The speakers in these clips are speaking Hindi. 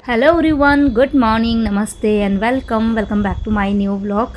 Hello everyone, good morning, namaste and welcome back to my new vlog.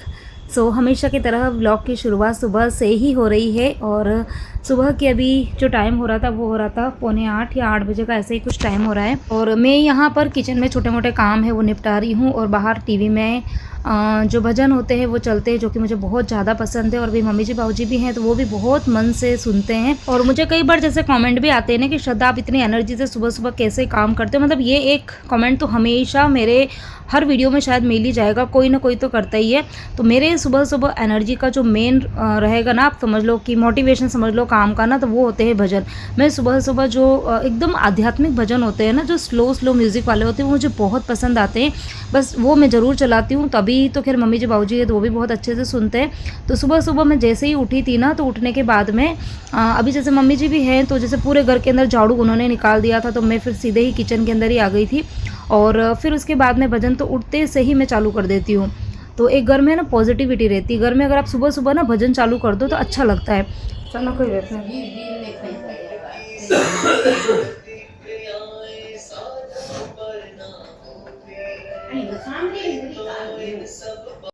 So हमेशा की तरह व्लॉग की शुरुआत सुबह से ही हो रही है और सुबह के अभी जो टाइम हो रहा था वो हो रहा था 7:45 या 8 बजे का, ऐसे ही कुछ टाइम हो रहा है। और मैं यहाँ पर किचन में छोटे मोटे काम है वो निपटा रही हूँ और बाहर टीवी में जो भजन होते हैं वो चलते हैं, जो कि मुझे बहुत ज़्यादा पसंद है। और भी मम्मी जी बाबूजी भी हैं तो वो भी बहुत मन से सुनते हैं। और मुझे कई बार जैसे कमेंट भी आते हैं ना कि श्रद्धा आप इतनी एनर्जी से सुबह सुबह कैसे काम करते हो। मतलब ये एक कमेंट तो हमेशा मेरे हर वीडियो में शायद मिल ही जाएगा, कोई ना कोई तो करता ही है। तो मेरे सुबह सुबह एनर्जी का जो मेन रहेगा ना, आप समझ लो कि मोटिवेशन समझ लो काम का ना, तो वो होते हैं भजन। मैं सुबह सुबह जो एकदम आध्यात्मिक भजन होते हैं ना, जो स्लो म्यूज़िक वाले होते हैं, वो मुझे बहुत पसंद आते हैं। बस वो मैं ज़रूर चलाती हूँ। तभी तो खैर मम्मी जी बाबूजी है तो वो भी बहुत अच्छे से सुनते हैं। तो सुबह सुबह मैं जैसे ही उठी थी ना, तो उठने के बाद में अभी जैसे मम्मी जी भी हैं तो जैसे पूरे घर के अंदर झाड़ू उन्होंने निकाल दिया था, तो मैं फिर सीधे ही किचन के अंदर ही आ गई थी। और फिर उसके बाद में भजन तो उठते से ही मैं चालू कर देती हूँ। तो एक घर में ना पॉजिटिविटी रहती है। घर में अगर आप सुबह सुबह ना भजन चालू कर दो तो अच्छा लगता है। चलो कोई रहता है।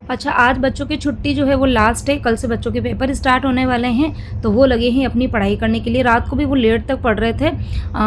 अच्छा, आज बच्चों की छुट्टी जो है वो लास्ट है, कल से बच्चों के पेपर स्टार्ट होने वाले हैं तो वो लगे हैं अपनी पढ़ाई करने के लिए। रात को भी वो लेट तक पढ़ रहे थे,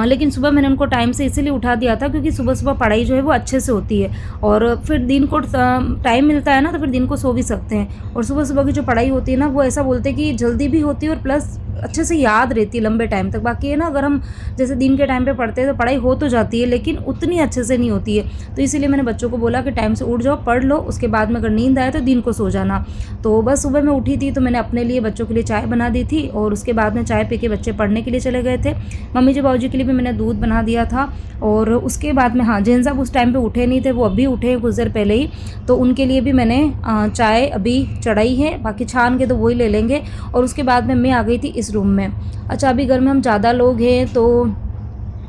लेकिन सुबह मैंने उनको टाइम से इसीलिए उठा दिया था क्योंकि सुबह सुबह पढ़ाई जो है वो अच्छे से होती है और फिर दिन को टाइम मिलता है ना, तो फिर दिन को सो भी सकते हैं। और सुबह सुबह की जो पढ़ाई होती है ना, वो ऐसा बोलते हैं कि जल्दी भी होती है और प्लस अच्छे से याद रहती है लंबे टाइम तक। बाकी है ना, अगर हम जैसे दिन के टाइम पे पढ़ते हैं तो पढ़ाई हो तो जाती है लेकिन उतनी अच्छे से नहीं होती है। तो इसीलिए मैंने बच्चों को बोला कि टाइम से उठ जाओ, पढ़ लो, उसके बाद में अगर नींद आए तो दिन को सो जाना। तो बस सुबह मैं उठी थी तो मैंने अपने लिए बच्चों के लिए चाय बना दी थी और उसके बाद में चाय पी के बच्चे पढ़ने के लिए चले गए थे। मम्मी जी बाबूजी के लिए भी मैंने दूध बना दिया था। और उसके बाद में हाँ, जैन साहब उस टाइम पर उठे नहीं थे, वो अभी उठे कुछ देर पहले ही, तो उनके लिए भी मैंने चाय अभी चढ़ाई है, बाकी छान के तो वही ले लेंगे। और उसके बाद में मैं आ गई थी इस रूम में। अच्छा, अभी घर में हम ज़्यादा लोग हैं तो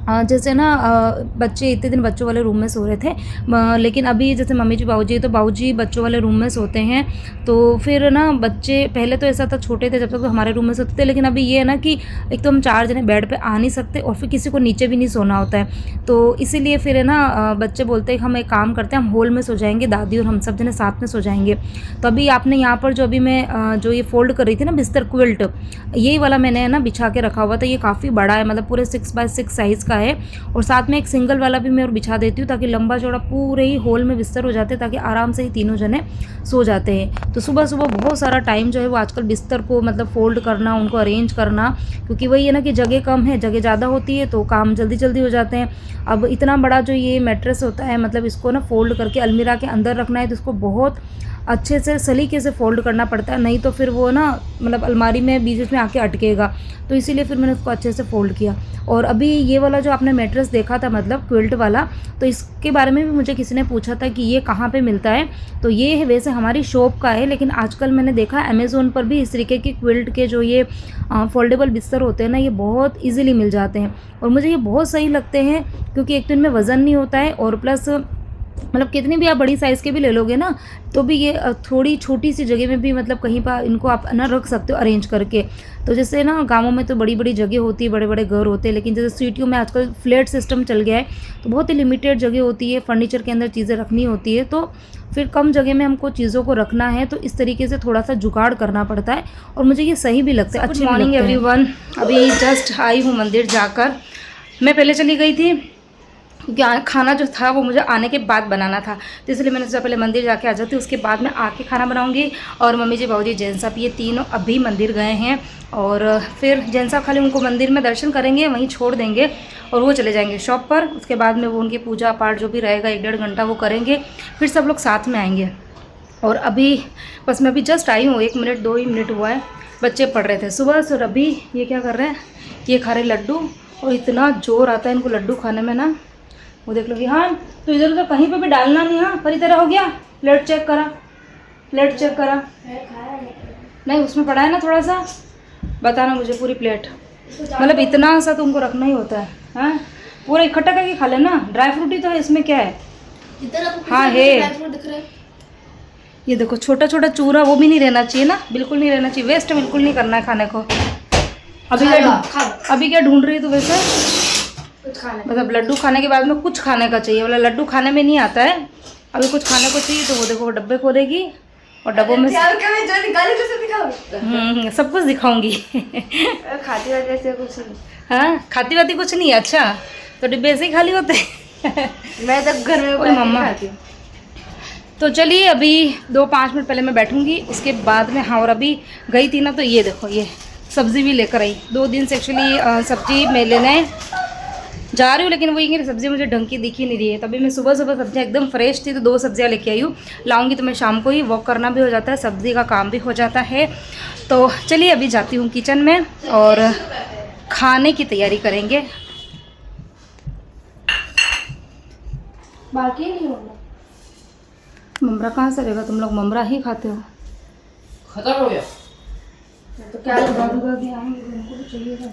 जैसे ना बच्चे इतने दिन बच्चों वाले रूम में सो रहे थे, लेकिन अभी जैसे मम्मी जी बाबूजी तो बाबूजी बच्चों वाले रूम में सोते हैं। तो फिर ना बच्चे पहले तो ऐसा था, छोटे थे जब तक तो हमारे रूम में सोते थे, लेकिन अभी ये है ना कि एक तो हम 4 जने बेड पे आ नहीं सकते और फिर किसी को नीचे भी नहीं सोना होता है। तो इसीलिए फिर है ना बच्चे बोलते हैं कि हम एक काम करते हैं, हम हॉल में सो जाएंगे, दादी और हम सब जने साथ में सो जाएंगे। तो अभी आपने यहाँ पर जो अभी मैं जो ये फोल्ड कर रही थी ना बिस्तर, क्विल्ट, यही वाला मैंने ना बिछा के रखा हुआ था। ये काफ़ी बड़ा है, मतलब पूरे 6x6 साइज़ का है। और साथ में एक सिंगल वाला भी मैं और बिछा देती हूँ ताकि लंबा चौड़ा पूरे ही हॉल में बिस्तर हो जाते हैं, ताकि आराम से ही तीनों जने सो जाते हैं। तो सुबह सुबह बहुत सारा टाइम जो है वो आजकल बिस्तर को मतलब फोल्ड करना, उनको अरेंज करना, क्योंकि वही है ना कि जगह कम है, जगह ज़्यादा होती है तो काम जल्दी जल्दी हो जाते हैं। अब इतना बड़ा जो ये मैट्रेस होता है, मतलब इसको ना फोल्ड करके अलमीरा के अंदर रखना है तो इसको बहुत अच्छे से सलीके से फोल्ड करना पड़ता है, नहीं तो फिर वो ना मतलब अलमारी में बीच में आके अटकेगा। तो इसीलिए फिर मैंने उसको अच्छे से फोल्ड किया। और अभी ये वाला जो आपने मैट्रेस देखा था, मतलब क्विल्ट वाला, तो इसके बारे में भी मुझे किसी ने पूछा था कि ये कहाँ पे मिलता है। तो ये है वैसे हमारी शॉप का है, लेकिन आजकल मैंने देखा अमेज़ोन पर भी इस तरीके के क्विल्ट के जो ये फोल्डेबल बिस्तर होते हैं ना, ये बहुत ईजिली मिल जाते हैं। और मुझे ये बहुत सही लगते हैं क्योंकि एक तो इनमें वज़न नहीं होता है और प्लस मतलब कितनी भी आप बड़ी साइज़ के भी ले लोगे ना, तो भी ये थोड़ी छोटी सी जगह में भी मतलब कहीं पर इनको आप ना रख सकते हो अरेंज करके। तो जैसे ना गांवों में तो बड़ी बड़ी जगह होती है, बड़े बड़े घर होते हैं, लेकिन जैसे सिटियों में आजकल फ्लैट सिस्टम चल गया है तो बहुत ही लिमिटेड जगह होती है, फर्नीचर के अंदर चीज़ें रखनी होती है, तो फिर कम जगह में हमको चीज़ों को रखना है तो इस तरीके से थोड़ा सा जुगाड़ करना पड़ता है। और मुझे ये सही भी लगता है। गुड मॉर्निंग एवरीवन, अभी जस्ट आई हूँ मंदिर जाकर। मैं पहले चली गई थी क्योंकि खाना जो था वो मुझे आने के बाद बनाना था, तो इसलिए मैंने सोचा पहले मंदिर जाके आ जाती हूँ, उसके बाद में आके खाना बनाऊँगी। और मम्मी जी बाबूजी जैन साहब ये तीनों अभी मंदिर गए हैं और फिर जैन साहब खाली उनको मंदिर में दर्शन करेंगे, वहीं छोड़ देंगे और वो चले जाएंगे शॉप पर। उसके बाद में वो उनकी पूजा पाठ जो भी रहेगा 1-1.5 घंटा वो करेंगे, फिर सब लोग साथ में आएंगे। और अभी बस मैं अभी जस्ट आई हूँ, 1 मिनट 2 ही मिनट हुआ है। बच्चे पढ़ रहे थे सुबह से, अभी ये क्या कर रहे हैं, ये खा रहे लड्डू, और इतना जोर आता है इनको लड्डू खाने में ना, वो देख लो। हाँ, तो इधर उधर कहीं पे भी डालना नहीं। हाँ, पर इधर हो गया, प्लेट चेक करा, प्लेट चेक करा, नहीं उसमें पड़ा है ना थोड़ा सा, बताना मुझे पूरी प्लेट, मतलब इतना सा तुमको रखना ही होता है। हाँ, पूरा इकट्ठा करके खा लेना, ड्राई फ्रूट ही तो है, इसमें क्या है। हाँ है, ये देखो छोटा छोटा चूरा, वो भी नहीं रहना चाहिए ना, बिल्कुल नहीं रहना चाहिए, वेस्ट बिल्कुल नहीं करना है खाने को। अभी क्या ढूंढ रही है तू वैसे? कुछ खाने मतलब लड्डू खाने के बाद में कुछ खाने का चाहिए, बोला लड्डू खाने में नहीं आता है, अभी कुछ खाने को चाहिए। तो वो देखो वो डब्बे खोलेगी और डब्बों में जो निकाले कैसे दिखाओ। सब कुछ दिखाऊंगी। खाती वाती ऐसे कुछ नहीं। हाँ खाती वाती कुछ नहीं है। अच्छा तो डिब्बे ऐसे ही खाली होते हैं। मैं तो घर में ओए मम्मा। खाती हूँ। तो चलिए अभी 2-5 मिनट पहले मैं बैठूंगी, उसके बाद में। हाँ और अभी गई थी ना, तो ये देखो ये सब्ज़ी भी लेकर आई। 2 दिन से एक्चुअली सब्ज़ी मैं लेने जा रही हूँ, लेकिन वो ये सब्ज़ी मुझे ढंग की दिख ही नहीं रही है। तभी मैं सुबह सुबह सब्जियाँ एकदम फ्रेश थी तो 2 सब्जियाँ लेके आई हूँ। लाऊंगी तो मैं शाम को ही, वॉक करना भी हो जाता है, सब्ज़ी का काम भी हो जाता है। तो चलिए अभी जाती हूँ किचन में और खाने की तैयारी करेंगे। बाकी नहीं होगा। ममरा कहाँ से रहेगा? तुम लोग ममरा ही खाते हो। खत्म हो गया तो क्या आएंगे उनको भी चाहिए था।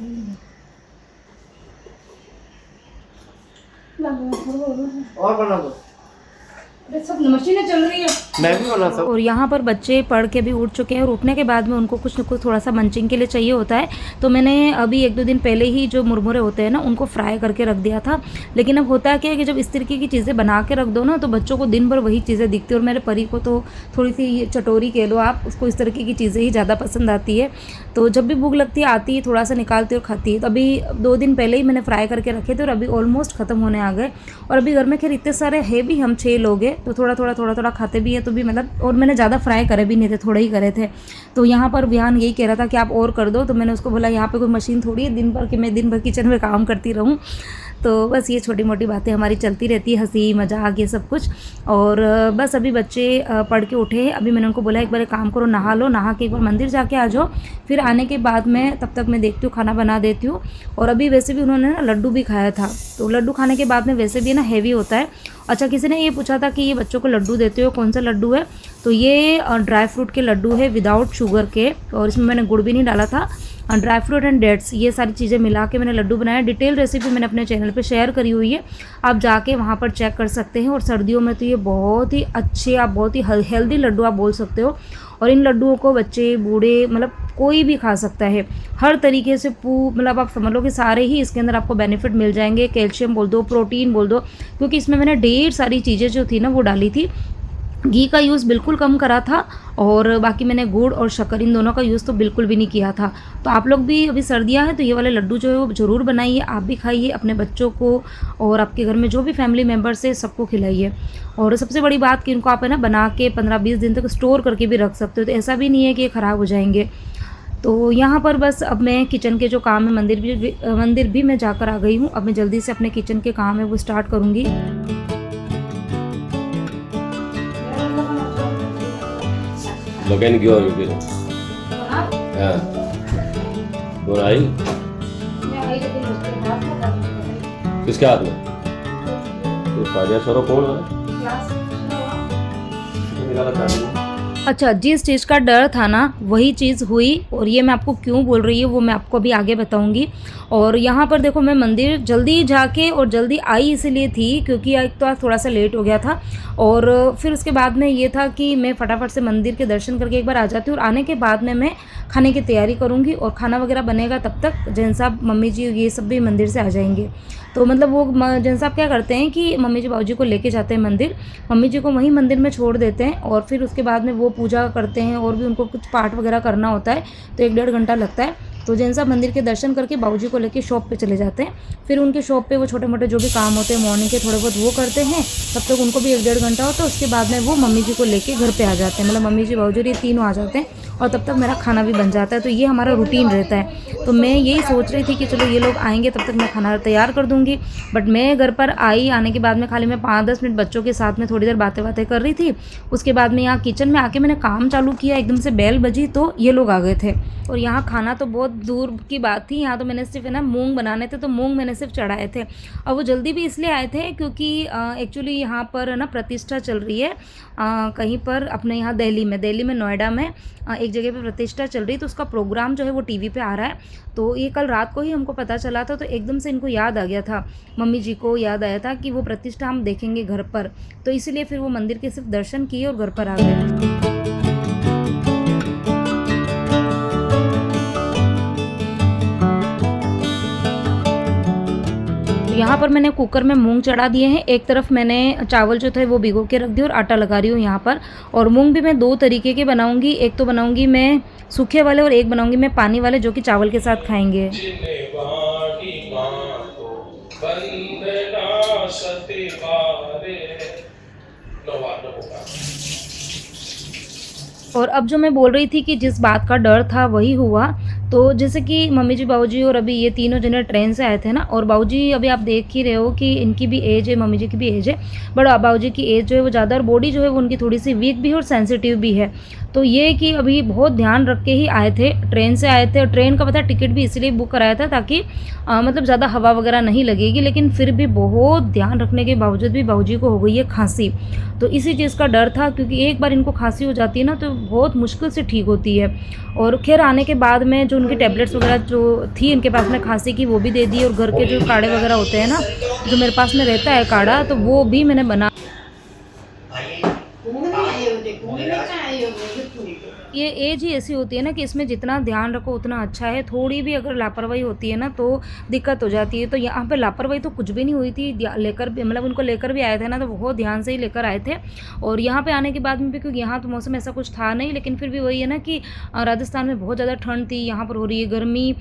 और बना दो। सब मशीनें चल रही है। मैं भी बना सकता हूँ। और यहाँ पर बच्चे पढ़ के भी उठ चुके हैं और उठने के बाद में उनको कुछ न कुछ थोड़ा सा मंचिंग के लिए चाहिए होता है। तो मैंने अभी 1-2 दिन पहले ही जो मुरमुरे होते हैं ना, उनको फ्राई करके रख दिया था। लेकिन अब होता है क्या है कि जब इस तरीके की चीज़ें बना के रख दो ना, तो बच्चों को दिन भर वही चीज़ें दिखती है। और मेरे परी को तो थोड़ी सी चटोरी कह लो आप, उसको इस तरीके की चीज़ें ही ज़्यादा पसंद आती है। तो जब भी भूख लगती है आती है, थोड़ा सा निकालती है और खाती है। तो अभी 2 दिन पहले ही मैंने फ्राई करके रखे थे और अभी ऑलमोस्ट ख़त्म होने आ गए। और अभी घर में खैर इतने सारे है भी, हम 6 लोग हैं, तो थोड़ा थोड़ा खाते भी है। तो भी मतलब, और मैंने ज़्यादा फ्राई करे भी नहीं थे, थोड़े ही करे थे। तो यहाँ पर विहान यही कह रहा था कि आप और कर दो। तो मैंने उसको बोला यहाँ पे कोई मशीन थोड़ी है दिन भर कि मैं दिन भर किचन में काम करती रहूँ। तो बस ये छोटी मोटी बातें हमारी चलती रहती है, हंसी मजाक ये सब कुछ। और बस अभी बच्चे पढ़ के उठे हैं। अभी मैंने उनको बोला एक बार काम करो, नहा लो, नहा के एक बार मंदिर जाके आ जाओ। फिर आने के बाद में तब तक मैं देखती हूँ, खाना बना देती हूँ। और अभी वैसे भी उन्होंने ना लड्डू भी खाया था, तो लड्डू खाने के बाद में वैसे भी ना हैवी होता है। अच्छा किसी ने ये पूछा था कि ये बच्चों को लड्डू देते हो, कौन सा लड्डू है? तो ये ड्राई फ्रूट के लड्डू है विदाउट शुगर के, और इसमें मैंने गुड़ भी नहीं डाला था। ड्राई फ्रूट एंड डेट्स ये सारी चीज़ें मिला के मैंने लड्डू बनाया। डिटेल रेसिपी मैंने अपने चैनल पे शेयर करी हुई है, आप जाके वहाँ पर चेक कर सकते हैं। और सर्दियों में तो ये बहुत ही अच्छे, आप बहुत ही हेल्दी लड्डू आप बोल सकते हो। और इन लड्डुओं को बच्चे बूढ़े मतलब कोई भी खा सकता है, हर तरीके से मतलब आप समझ लो कि सारे ही इसके अंदर आपको बेनिफिट मिल जाएंगे। कैल्शियम बोल दो, प्रोटीन बोल दो, क्योंकि इसमें मैंने ढेर सारी चीज़ें जो थी ना वो डाली थी। घी का यूज़ बिल्कुल कम करा था, और बाकी मैंने गुड़ और शक्कर इन दोनों का यूज़ तो बिल्कुल भी नहीं किया था। तो आप लोग भी, अभी सर्दियां हैं तो ये वाले लड्डू जो है वो ज़रूर बनाइए, आप भी खाइए, अपने बच्चों को और आपके घर में जो भी फैमिली मेम्बर्स है सबको खिलाइए। और सबसे बड़ी बात कि इनको आप है ना बना के 15-20 दिन तक स्टोर करके भी रख सकते हो, तो ऐसा भी नहीं है कि ये ख़राब हो जाएंगे। तो यहाँ पर बस अब मैं किचन के जो काम है, मंदिर भी मैं जाकर आ गई हूँ। अब मैं जल्दी से अपने किचन के काम है वो स्टार्ट करूँगी। मकैन की और भी हाँ और आई किसके हाथ में? तो फारिया सरो कौन है? अच्छा, जिस चीज़ का डर था ना वही चीज़ हुई, और ये मैं आपको क्यों बोल रही हूँ वो मैं आपको अभी आगे बताऊँगी। और यहाँ पर देखो मैं मंदिर जल्दी जाके और जल्दी आई इसीलिए थी क्योंकि एक तो आज थोड़ा सा लेट हो गया था, और फिर उसके बाद में ये था कि मैं फटाफट से मंदिर के दर्शन करके एक बार आ जाती हूँ। और आने के बाद में मैं खाने की तैयारी करूँगी और खाना वगैरह बनेगा, तब तक जैन साहब मम्मी जी ये सब भी मंदिर से आ जाएंगे। तो मतलब वो जैन साहब क्या करते हैं कि मम्मी जी बाबू जी को लेके जाते हैं मंदिर, मम्मी जी को वहीं मंदिर में छोड़ देते हैं, और फिर उसके बाद में वो पूजा करते हैं और भी उनको कुछ पाठ वगैरह करना होता है, तो 1-1.5 घंटा लगता है। तो जैन साहब मंदिर के दर्शन करके बाबूजी को लेके शॉप पे चले जाते हैं। फिर उनके शॉप पे वो छोटे मोटे जो भी काम होते हैं मॉर्निंग के थोड़े बहुत वो करते हैं, तब तक उनको भी 1-1.5 घंटा होता है। उसके बाद में वो मम्मी जी को लेके घर पे आ जाते हैं, मतलब मम्मी जी बाबूजी ये तीनों आ जाते हैं, और तब तक मेरा खाना भी बन जाता है। तो ये हमारा रूटीन रहता है। तो मैं यही सोच रही थी कि चलो ये लोग आएंगे तब तक मैं खाना तैयार कर दूँगी। बट मैं घर पर आई, आने के बाद में खाली मैं 5-10 मिनट बच्चों के साथ में थोड़ी देर बातें कर रही थी। उसके बाद में यहाँ किचन में आके मैंने काम चालू किया, एकदम से बेल बजी तो ये लोग आ गए थे। और यहाँ खाना तो बहुत दूर की बात थी, यहाँ तो मैंने सिर्फ है ना मूंग बनाने थे, तो मूंग मैंने सिर्फ चढ़ाए थे। और वो जल्दी भी इसलिए आए थे क्योंकि एक्चुअली यहाँ पर ना प्रतिष्ठा चल रही है कहीं पर अपने यहाँ दिल्ली में नोएडा में एक जगह पे प्रतिष्ठा चल रही, तो उसका प्रोग्राम जो है वो टीवी पे आ रहा है। तो ये कल रात को ही हमको पता चला था, तो एकदम से इनको याद आ गया था, मम्मी जी को याद आया था कि वो प्रतिष्ठा हम देखेंगे घर पर, तो इसीलिए फिर वो मंदिर के सिर्फ दर्शन किए और घर पर आ गए। यहाँ पर मैंने कुकर में मूंग चढ़ा दिए हैं। एक तरफ मैंने चावल जो थे वो भिगो के रख दिए और आटा लगा रही हूँ यहाँ पर। और मूंग भी मैं 2 तरीके के बनाऊँगी, एक तो बनाऊँगी मैं सूखे वाले और एक बनाऊँगी मैं पानी वाले, जो कि चावल के साथ खाएंगे। और अब जो मैं बोल रही थी कि जिस बात का डर था वही हुआ। तो जैसे कि मम्मी जी, बाबूजी और अभी ये तीनों जने ट्रेन से आए थे ना, और बाबूजी अभी आप देख ही रहे हो कि इनकी भी एज है, मम्मी जी की भी एज है, बट बाबूजी की एज जो है वो ज़्यादा और बॉडी जो है वो उनकी थोड़ी सी वीक भी है और सेंसिटिव भी है। तो ये कि अभी बहुत ध्यान रख के ही आए थे, ट्रेन से आए थे। और ट्रेन का पता टिकट भी इसलिए बुक कराया था ताकि मतलब ज़्यादा हवा वगैरह नहीं लगेगी, लेकिन फिर भी बहुत ध्यान रखने के बावजूद भी बाबूजी को हो गई है खांसी। तो इसी चीज़ का डर था, क्योंकि एक बार इनको खांसी हो जाती है ना तो बहुत मुश्किल से ठीक होती है। और खैर आने के बाद में जो उनकी टैबलेट्स वगैरह जो थी इनके पास में खांसी की, वो भी दे दी। और घर के जो काढ़े वगैरह होते हैं ना, जो मेरे पास में रहता है काढ़ा, तो वो भी मैंने बना। ये एज ही ऐसी होती है ना कि इसमें जितना ध्यान रखो उतना अच्छा है। थोड़ी भी अगर लापरवाही होती है ना तो दिक्कत हो जाती है। तो यहाँ पे लापरवाही तो कुछ भी नहीं हुई थी, लेकर मतलब उनको लेकर भी आए थे ना तो बहुत ध्यान से ही लेकर आए थे। और यहाँ पे आने के बाद में भी, क्योंकि यहाँ तो मौसम ऐसा कुछ था नहीं, लेकिन फिर भी वही है ना कि राजस्थान में बहुत ज़्यादा ठंड थी, यहाँ पर हो रही है गर्मी।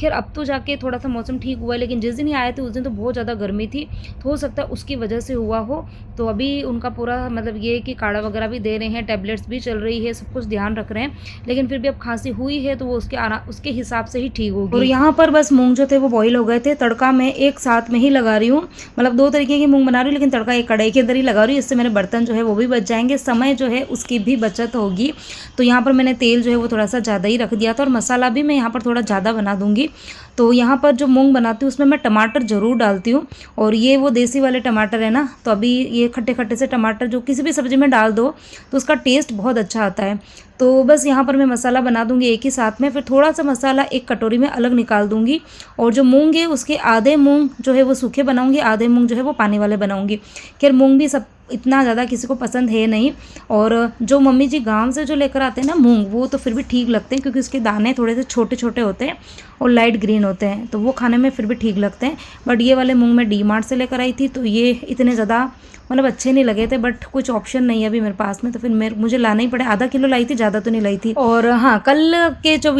खैर अब तो जाके थोड़ा सा मौसम ठीक हुआ है, लेकिन जिस दिन ही आए थे उस दिन तो बहुत ज़्यादा गर्मी थी। तो हो सकता है उसकी वजह से हुआ हो। तो अभी उनका पूरा मतलब ये कि काढ़ा वगैरह भी दे रहे हैं, टैबलेट्स भी चल रही है, सब कुछ ध्यान रख रहे हैं। लेकिन फिर भी अब खांसी हुई है तो वो उसके हिसाब से ही ठीक होगी। और यहाँ पर बस मूंग जो थे वो बॉईल हो गए थे। तड़का मैं एक साथ में ही लगा रही हूँ, मतलब 2 तरीके की मूंग बना रही हूँ, लेकिन तड़का एक कढ़ाई के अंदर ही लगा रही हूँ। इससे मेरे बर्तन जो है वो भी बच जाएंगे, समय जो है उसकी भी बचत होगी। तो यहाँ पर मैंने तेल जो है वो थोड़ा सा ज़्यादा ही रख दिया था, और मसाला भी मैं यहाँ पर थोड़ा ज़्यादा बना दूँगी। तो यहाँ पर जो मूंग बनाती हूँ उसमें मैं टमाटर ज़रूर डालती हूँ, और ये वो देसी वाले टमाटर है ना। तो अभी ये खट्टे खट्टे से टमाटर जो किसी भी सब्ज़ी में डाल दो तो उसका टेस्ट बहुत अच्छा आता है। तो बस यहाँ पर मैं मसाला बना दूँगी एक ही साथ में, फिर थोड़ा सा मसाला एक कटोरी में अलग निकाल दूँगी। और जो मूंग है उसके आधे मूंग जो है वो सूखे बनाऊँगी, आधे मूंग जो है वो पानी वाले बनाऊँगी। खैर मूंग भी सब इतना ज़्यादा किसी को पसंद है नहीं, और जो मम्मी जी गांव से जो लेकर आते हैं ना मूंग, वो तो फिर भी ठीक लगते हैं, क्योंकि उसके दाने थोड़े से छोटे छोटे होते हैं और लाइट ग्रीन होते हैं, तो वो खाने में फिर भी ठीक लगते हैं। बट ये वाले मूंग मैं डी-मार्ट से लेकर आई थी, तो ये इतने ज़्यादा मतलब अच्छे नहीं लगे थे, बट कुछ ऑप्शन नहीं है अभी मेरे पास में, तो फिर मुझे लाना ही पड़े। आधा किलो लाई थी, ज़्यादा तो नहीं लाई थी। और हाँ, कल का जो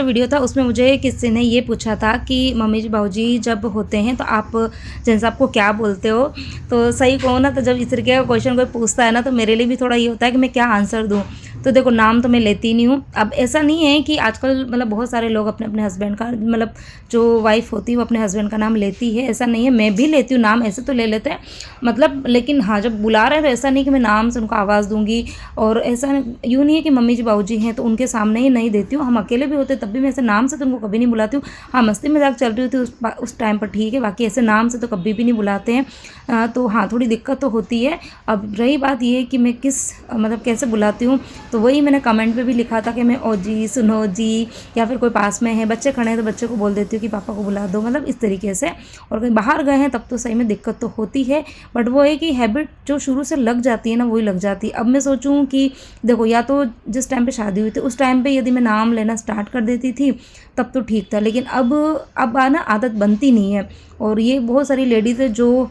वीडियो था उसमें मुझे किसी ने ये पूछा था कि मम्मी जी बाबूजी जब होते हैं तो आप जैसे आपको क्या बोलते हो। तो सही कहो ना, तो जब इस तरीके का क्वेश्चन कोई पूछता है ना तो मेरे लिए भी थोड़ा ये होता है कि मैं क्या आंसर दूँ। तो देखो, नाम तो मैं लेती नहीं हूँ। अब ऐसा नहीं है कि आजकल मतलब बहुत सारे लोग अपने अपने हस्बैंड का, मतलब जो वाइफ होती है वो अपने हस्बैंड का नाम लेती है, ऐसा नहीं है। मैं भी लेती हूँ नाम, ऐसे तो ले लेते हैं मतलब, लेकिन हाँ जब बुला रहे हैं तो ऐसा नहीं कि मैं नाम से उनको आवाज़ दूंगी। और ऐसा यूँ नहीं है कि मम्मी जी बाबूजी हैं तो उनके सामने ही नहीं देती हूँ, हम अकेले भी होते तब भी मैं ऐसे नाम से तो उनको कभी नहीं बुलाती हूँ। हाँ, मस्ती मजाक चल रही होती है उस टाइम पर ठीक है, बाकी ऐसे नाम से तो कभी भी नहीं बुलाते हैं। तो हाँ, थोड़ी दिक्कत तो होती है। अब रही बात ये कि मैं किस मतलब कैसे बुलाती हूँ, तो वही मैंने कमेंट पे भी लिखा था कि मैं ओ जी, सुनो जी, या फिर कोई पास में है, बच्चे खड़े हैं तो बच्चे को बोल देती हूँ कि पापा को बुला दो, मतलब इस तरीके से। और कहीं बाहर गए हैं तब तो सही में दिक्कत तो होती है, बट वो है कि हैबिट जो शुरू से लग जाती है ना वही लग जाती है। अब मैं सोचूं कि देखो, या तो जिस टाइम पे शादी हुई थी उस टाइम पे यदि मैं नाम लेना स्टार्ट कर देती थी तब तो ठीक था, लेकिन अब ना आदत बनती नहीं है। और ये बहुत सारी लेडीज़ है जो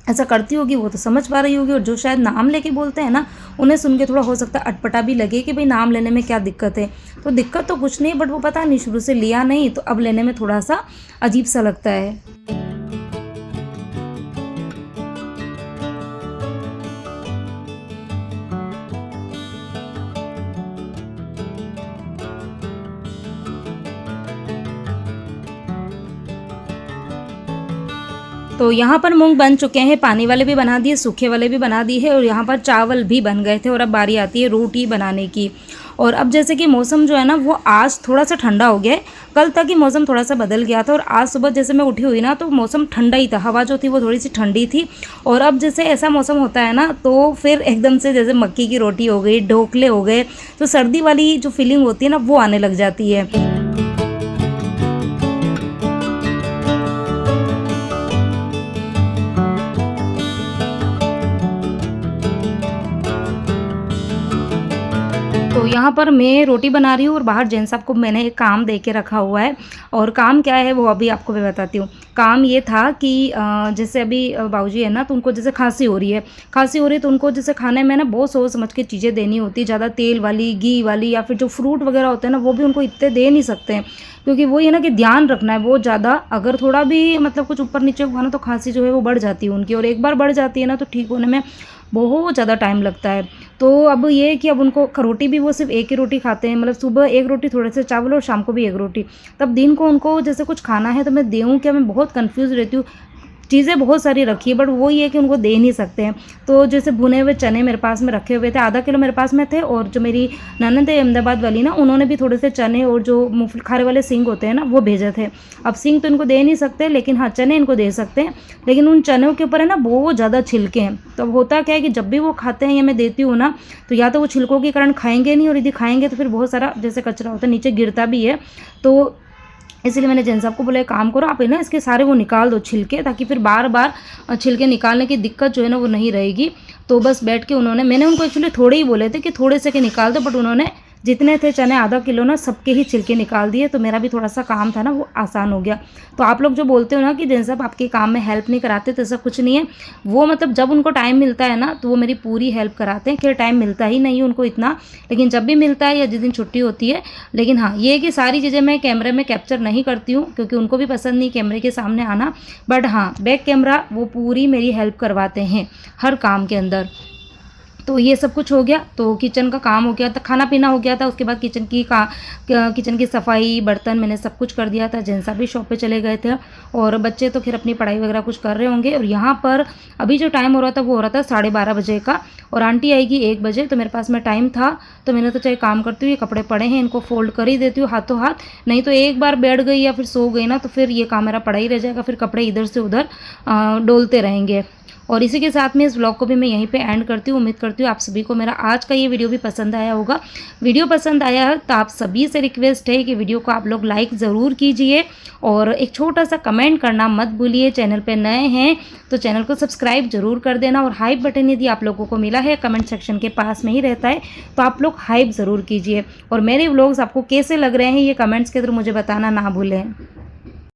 ऐसा करती होगी, वो तो समझ पा रही होगी, और जो शायद नाम लेके बोलते हैं ना उन्हें सुन के थोड़ा हो सकता है अटपटा भी लगे कि भाई नाम लेने में क्या दिक्कत है। तो दिक्कत तो कुछ नहीं, बट वो पता नहीं शुरू से लिया नहीं तो अब लेने में थोड़ा सा अजीब सा लगता है। तो यहाँ पर मूंग बन चुके हैं, पानी वाले भी बना दिए, सूखे वाले भी बना दिए हैं, और यहाँ पर चावल भी बन गए थे। और अब बारी आती है रोटी बनाने की। और अब जैसे कि मौसम जो है ना वो आज थोड़ा सा ठंडा हो गया है, कल तक ही मौसम थोड़ा सा बदल गया था। और आज सुबह जैसे मैं उठी हुई ना तो मौसम ठंडा ही था, हवा जो थी वो थोड़ी सी ठंडी थी। और अब जैसे ऐसा मौसम होता है ना तो फिर एकदम से जैसे मक्की की रोटी हो गई, ढोकले हो गए, तो सर्दी वाली जो फीलिंग होती है ना वो आने लग जाती है। तो तो यहाँ पर मैं रोटी बना रही हूँ और बाहर जेंट्स साहब को मैंने एक काम दे के रखा हुआ है, और काम क्या है वो अभी आपको मैं बताती हूँ। काम ये था कि जैसे अभी बाबूजी है ना, तो उनको जैसे खांसी हो रही है तो उनको जैसे खाने में ना बहुत सोच समझ के चीज़ें देनी होती है, ज़्यादा तेल वाली, घी वाली, या फिर जो फ्रूट वगैरह होते हैं ना वो भी उनको इतने दे नहीं सकते हैं, क्योंकि वो ये ना कि ध्यान रखना है बहुत ज़्यादा। अगर थोड़ा भी मतलब कुछ ऊपर नीचे हुआ ना तो खांसी जो है वो बढ़ जाती है उनकी, और एक बार बढ़ जाती है ना तो ठीक होने में बहुत ज़्यादा टाइम लगता है। तो अब ये है कि अब उनको रोटी भी वो सिर्फ एक ही रोटी खाते हैं, मतलब सुबह एक रोटी थोड़े से चावल और शाम को भी एक रोटी। तब दिन को उनको जैसे कुछ खाना है तो मैं दूँ क्या, मैं बहुत कंफ्यूज रहती हूँ। चीज़ें बहुत सारी रखी है बट वो ये है कि उनको दे नहीं सकते हैं। तो जैसे भुने हुए चने मेरे पास में रखे हुए थे, आधा किलो मेरे पास में थे, और जो मेरी ननद है अहमदाबाद वाली ना, उन्होंने भी थोड़े से चने और जो मूंगफली खारे वाले सींग होते हैं ना वो भेजे थे। अब सींग तो इनको दे नहीं सकते, लेकिन हाँ चने इनको दे सकते हैं, लेकिन उन चनों के ऊपर है ना बहुत ज़्यादा छिलके हैं। तो अब होता क्या है कि जब भी वो खाते हैं या मैं देती हूँ ना, तो या तो वो छिलकों के कारण खाएंगे नहीं, और यदि खाएंगे तो फिर बहुत सारा जैसे कचरा होता है नीचे गिरता भी है। तो इसलिए मैंने जेंट्स साहब को बोला एक काम करो आप है ना इसके सारे वो निकाल दो छिलके, ताकि फिर बार बार छिलके निकालने की दिक्कत जो है ना वो नहीं रहेगी। तो बस बैठ के मैंने उनको एक्चुअली थोड़े ही बोले थे कि थोड़े से के निकाल दो, बट उन्होंने जितने थे चने आधा किलो ना सबके ही छिलके निकाल दिए। तो मेरा भी थोड़ा सा काम था ना वो आसान हो गया। तो आप लोग जो बोलते हो ना कि जेंट्स साहब आपके काम में हेल्प नहीं कराते, तो ऐसा कुछ नहीं है। वो मतलब जब उनको टाइम मिलता है ना तो वो मेरी पूरी हेल्प कराते हैं। खैर टाइम मिलता ही नहीं है उनको इतना, लेकिन जब भी मिलता है या जिस दिन छुट्टी होती है। लेकिन हाँ ये है कि सारी चीज़ें मैं कैमरे में कैप्चर नहीं करती हूँ, क्योंकि उनको भी पसंद नहीं कैमरे के सामने आना। बट हाँ बैक कैमरा वो पूरी मेरी हेल्प करवाते हैं हर काम के अंदर। तो ये सब कुछ हो गया, तो किचन का काम हो गया था, खाना पीना हो गया था। उसके बाद किचन की सफाई, बर्तन मैंने सब कुछ कर दिया था। जेंट्स भी शॉप पे चले गए थे, और बच्चे तो फिर अपनी पढ़ाई वगैरह कुछ कर रहे होंगे। और यहाँ पर अभी जो टाइम हो रहा था वो हो रहा था 12:30 बजे का, और आंटी आएगी 1 बजे। तो मेरे पास में टाइम था, तो मैंने तो चाहे काम करती हूँ, ये कपड़े पड़े हैं इनको फोल्ड कर ही देती हूँ हाथों हाथ। नहीं तो एक बार बैठ गई या फिर सो गई ना तो फिर ये काम मेरा पड़ा ही रह जाएगा, फिर कपड़े इधर से उधर डोलते रहेंगे। और इसी के साथ में इस व्लॉग को भी मैं यहीं पे एंड करती हूँ। उम्मीद करती हूँ आप सभी को मेरा आज का ये वीडियो भी पसंद आया होगा। वीडियो पसंद आया है तो आप सभी से रिक्वेस्ट है कि वीडियो को आप लोग लाइक ज़रूर कीजिए, और एक छोटा सा कमेंट करना मत भूलिए। चैनल पे नए हैं तो चैनल को सब्सक्राइब जरूर कर देना, और हाइप बटन यदि आप लोगों को मिला है कमेंट सेक्शन के पास में ही रहता है, तो आप लोग हाइप ज़रूर कीजिए। और मेरे व्लॉग्स आपको कैसे लग रहे हैं ये कमेंट्स के थ्रू मुझे बताना ना भूलें।